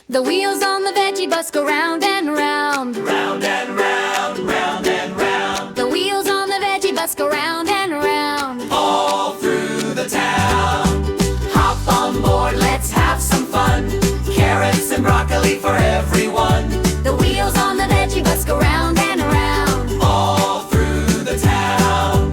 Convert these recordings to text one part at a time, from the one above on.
The wheels on the veggie bus go round and round. Round and round, round and round. The wheels on the veggie bus go round and round. All through the town. Hop on board, let's have some fun. Carrots and broccoli for everyone. The wheels on the veggie bus go round and round. All through the town.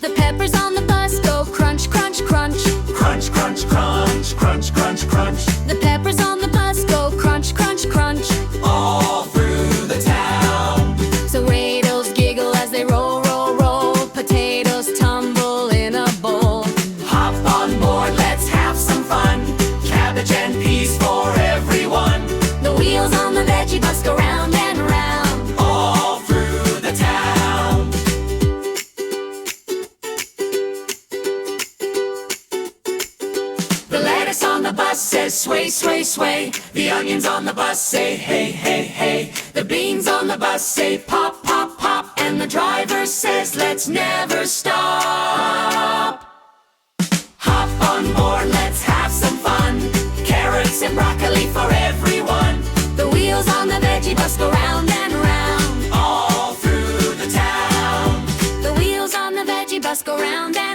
The peppers on the bus go crunch, crunch, crunch. Crunch, crunch, crunch, crunch, crunch, crunch. The peppers on the bus go crunch, crunch, crunch. All through the town. Tomatoes giggle as they roll, roll, roll. Potatoes tumble in a bowl. Hop on board, let's have some fun. Cabbage and peas for everyone. The wheels on the veggie bus go round and round. All through the town. The lettuce on the bus says sway, sway, sway. The onions on the bus say hey, hey, hey. The beans on the bus say pop, pop, pop. And the driver says let's never stop. Hop on board, let's have some fun. Carrots and broccoli for everyone. The wheels on the veggie bus go round and round. All through the town. The wheels on the veggie bus go round and round.